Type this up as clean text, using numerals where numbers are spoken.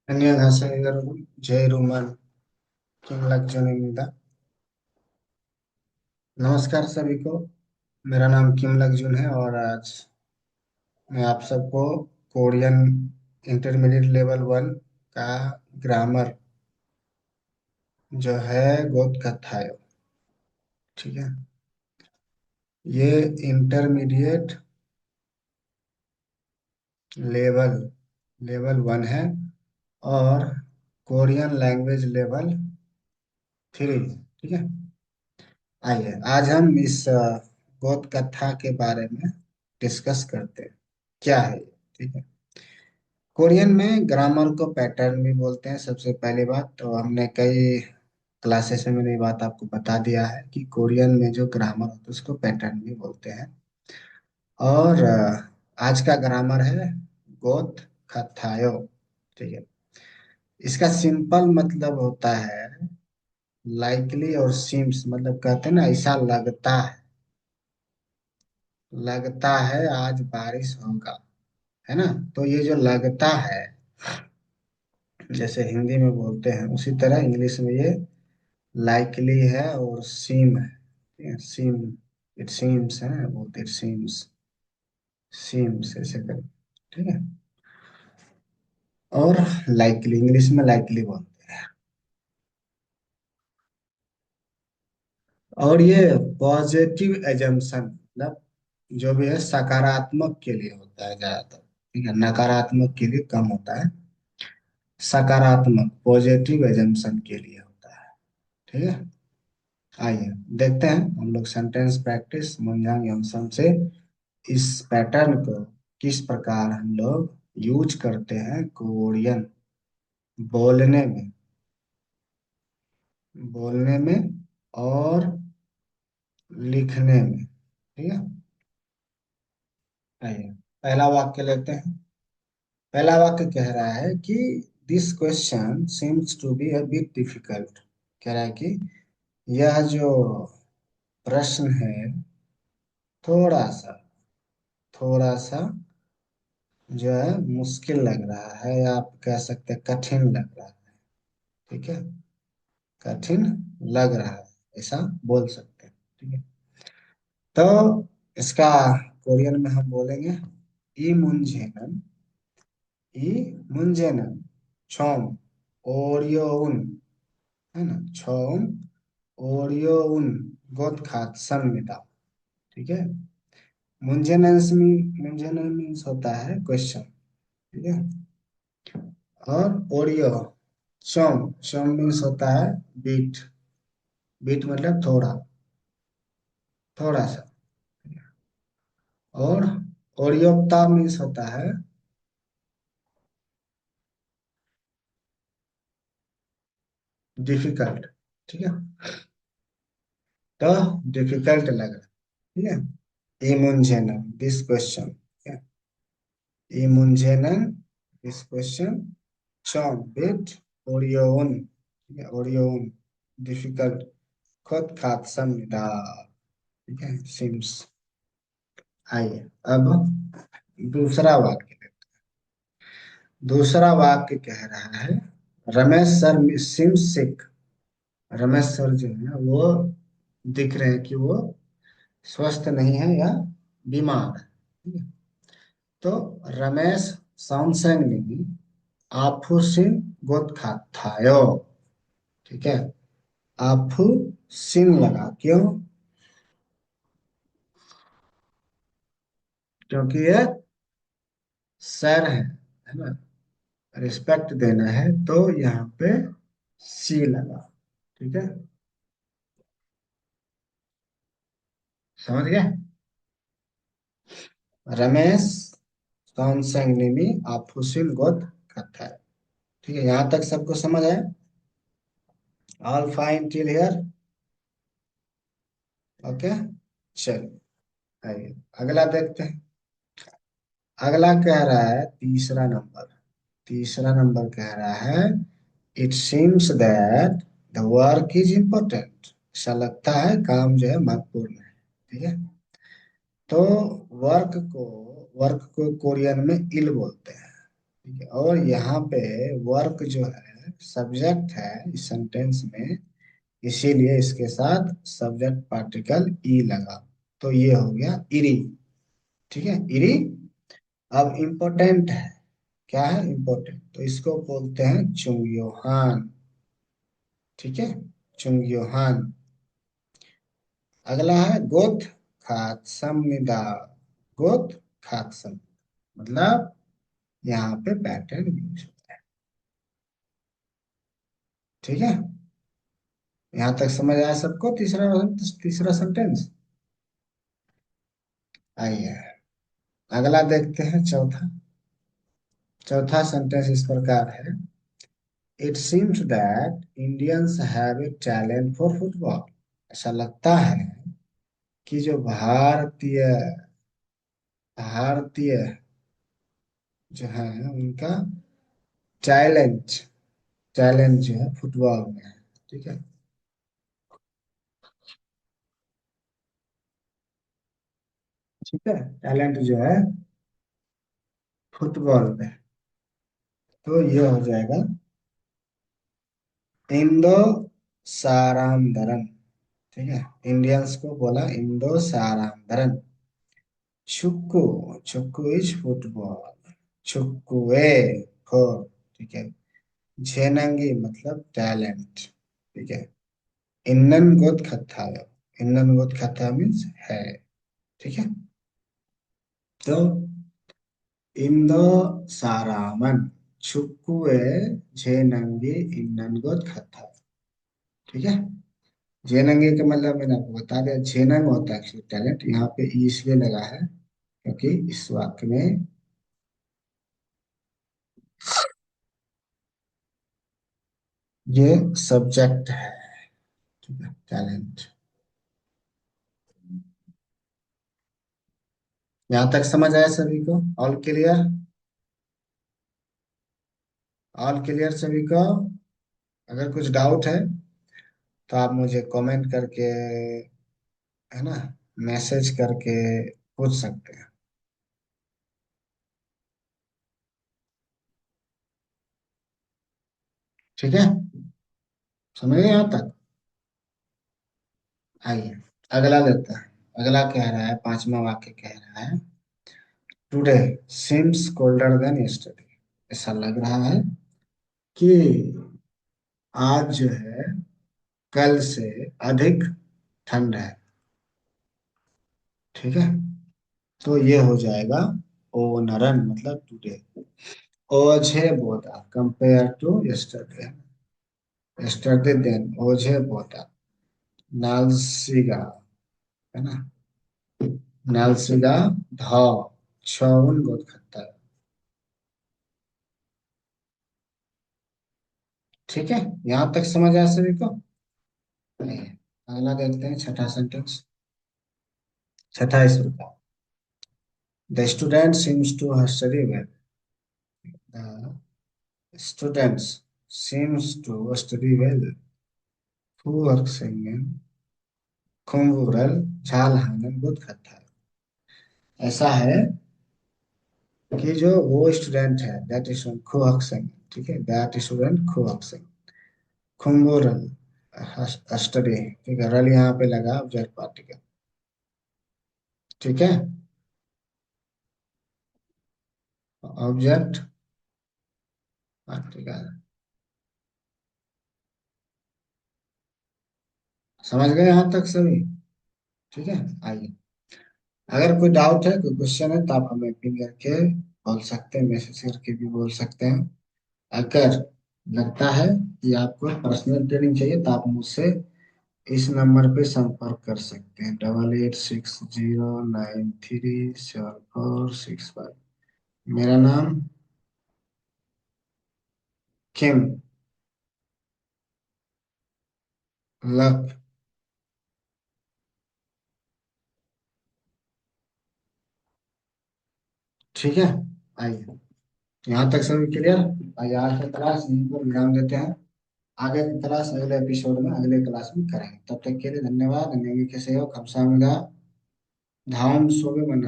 안녕하세요, 여러분. 제 이름은 किमलक जुन입니다। नमस्कार सभी को। मेरा नाम किमलक जुन है और आज मैं आप सबको कोरियन इंटरमीडिएट लेवल 1 का ग्रामर जो है गोत कथायो। ठीक है। ये इंटरमीडिएट लेवल लेवल 1 है और कोरियन लैंग्वेज लेवल 3 है। ठीक है। आइए आज हम इस गोत कथा के बारे में डिस्कस करते हैं। क्या है ये? ठीक है। कोरियन में ग्रामर को पैटर्न भी बोलते हैं। सबसे पहली बात तो हमने कई क्लासेस में मैंने ये बात आपको बता दिया है कि कोरियन में जो ग्रामर होता है उसको पैटर्न भी बोलते हैं। और आज का ग्रामर है गोत कथायो। ठीक है। इसका सिंपल मतलब होता है लाइकली और सीम्स, मतलब कहते हैं ना ऐसा लगता है आज बारिश होगा, है ना। तो ये जो लगता है जैसे हिंदी में बोलते हैं उसी तरह इंग्लिश में ये लाइकली है और सीम है। सीम, इट सीम्स है, बोलते इट सीम्स, सीम्स ऐसे कर। ठीक है। और लाइकली इंग्लिश में लाइकली बोलते हैं। और ये पॉजिटिव एजम्पशन मतलब जो भी है सकारात्मक के लिए होता है ज्यादातर। ठीक है। नकारात्मक के लिए कम होता है। सकारात्मक पॉजिटिव एजम्पशन के लिए होता है। ठीक है। आइए देखते हैं हम लोग सेंटेंस प्रैक्टिस मुंजांग यमसम से इस पैटर्न को किस प्रकार हम लोग यूज करते हैं कोरियन बोलने में, बोलने में और लिखने में। ठीक है। आइए पहला वाक्य लेते हैं। पहला वाक्य कह रहा है कि this question seems to be a bit difficult. कह रहा है कि यह जो प्रश्न है थोड़ा सा थोड़ा सा जो है मुश्किल लग रहा है, या आप कह सकते हैं कठिन लग रहा है। ठीक है। कठिन लग रहा है ऐसा बोल सकते हैं। ठीक है। तो इसका कोरियन में हम बोलेंगे ई मुंजेनन, ई मुंजेनन छोम ओरियोन, है ना। छोम ओरियोन गोत खात समिता। ठीक है। मुंजेनन मीन्स होता है क्वेश्चन। ठीक है। और ओरियो शम, शम मीन्स होता है बीट, बीट मतलब थोड़ा, थोड़ा सा। और ओरियोप्ता मीन्स होता है डिफिकल्ट। ठीक है। तो डिफिकल्ट लग रहा है। ठीक है। इमुंजेनन दिस क्वेश्चन, इमुंजेनन दिस क्वेश्चन शम बीट ओरियोन। ठीक है। ओरियोन डिफिकल्ट खुद खात समिदा। ठीक है। सिम्स। आइए अब दूसरा वाक्य। दूसरा वाक्य कह रहा है रमेश सर सिम सिक। रमेश सर जो है वो दिख रहे हैं कि वो स्वस्थ नहीं है या बीमार है। ठीक है? तो रमेश सॉन्गसेंग ने आफू सिन गोद खायो। ठीक है। आफू सिन लगा क्यों? क्योंकि ये सर है ना, रिस्पेक्ट देना है तो यहाँ पे सी लगा। ठीक है। समझ गए। रमेश सॉन्गसेंगनिमी आफूसिन गोद खाता है। ठीक है। यहाँ तक सबको समझ आया? All fine till here? Okay. चलिए आइए अगला देखते हैं। अगला कह रहा है तीसरा नंबर। तीसरा नंबर कह रहा है it seems that the work is important. ऐसा लगता है काम जो है महत्वपूर्ण है। ठीक है। तो वर्क को वर्क को कोरियन में इल बोलते हैं। ठीक है, और यहाँ पे वर्क जो है सब्जेक्ट है इस सेंटेंस में, इसीलिए इसके साथ सब्जेक्ट पार्टिकल ई लगा, तो ये हो गया इरी। ठीक है, इरी। अब इम्पोर्टेंट है, क्या है इम्पोर्टेंट, तो इसको बोलते हैं चुंग्योहान। ठीक है, चुंग्योहान। अगला है गोथ खात्समिदा। गोथ खात्सम, मतलब यहाँ पे पैटर्न यूज होता है। ठीक है, यहाँ तक समझ आया सबको? तीसरा, तीसरा सेंटेंस। आइए अगला देखते हैं, चौथा। चौथा सेंटेंस इस प्रकार है, it seems that Indians have a talent for football. ऐसा लगता है कि जो भारतीय भारतीय जो है उनका टैलेंट, टैलेंट जो है फुटबॉल में है। ठीक है, ठीक है, टैलेंट जो है फुटबॉल में, तो ये हो जाएगा इंदो सारामधरन। ठीक है, इंडियंस को बोला इंदो सारामधरन। चुक्कू, चुक्कू इज फुटबॉल, चुक्कुए फोर। ठीक है, झेनंगी मतलब टैलेंट। ठीक है, इन्नन गोत खत्तायो, इन्नन गोत खत्ता मीन्स है। ठीक है, तो इंदो सारामन चुक्कुए झेनंगी इन्नन गोत खत्ता। ठीक है, झेनंगी का मतलब मैंने आपको बता दिया, झेनंग होता है टैलेंट, यहाँ पे ई इसलिए लगा है क्योंकि इस वाक्य में ये सब्जेक्ट है। ठीक है, टैलेंट। यहाँ तक समझ आया सभी को? All clear? ऑल क्लियर सभी को? अगर कुछ डाउट है तो आप मुझे कमेंट करके, है ना, मैसेज करके पूछ सकते हैं। ठीक है, समझ गए यहाँ तक? आइए अगला लेते हैं। अगला कह रहा है, पांचवा वाक्य कह रहा है, today seems colder than yesterday. ऐसा लग रहा है कि आज जो है कल से अधिक ठंड है। ठीक है, तो ये हो जाएगा ओनरन, मतलब टुडे। ओझे बोदा compare to yesterday, yesterday then ओझे बोदा। नालसीगा, है ना, नालसीगा ध छउन गोद खत्ता। ठीक है, यहाँ तक समझ आया सभी को? अगला देखते हैं, छठा सेंटेंस। छठा इस प्रकार, the student seems to study well. The students seems to study well. Hur singen खुंगूरल झाल हानन बुध खत्ता। ऐसा है कि जो वो स्टूडेंट है, दैट स्टूडेंट खुहक सिंह। ठीक है, दैट स्टूडेंट खुहक सिंह खुंगूरल स्टडी। ठीक है, रल यहाँ पे लगा ऑब्जेक्ट पार्टिकल। ठीक है, ऑब्जेक्ट पार्टिकल। समझ गए यहाँ तक सभी? ठीक है, आइए अगर कोई डाउट है, कोई क्वेश्चन है, तो आप हमें पिन करके बोल सकते हैं, मैसेज करके भी बोल सकते हैं। अगर लगता है कि आपको पर्सनल ट्रेनिंग चाहिए तो आप मुझसे इस नंबर पे संपर्क कर सकते हैं, 8860937465। मेरा नाम किम लक। ठीक है, आइए यहाँ तक सभी क्लियर? आइए आज का क्लास यहीं पर विराम देते हैं। आगे की क्लास अगले एपिसोड में, अगले क्लास में करेंगे। तब तक के लिए धन्यवाद। अन्य के सहयोग, 감사합니다। धाम सोवे मन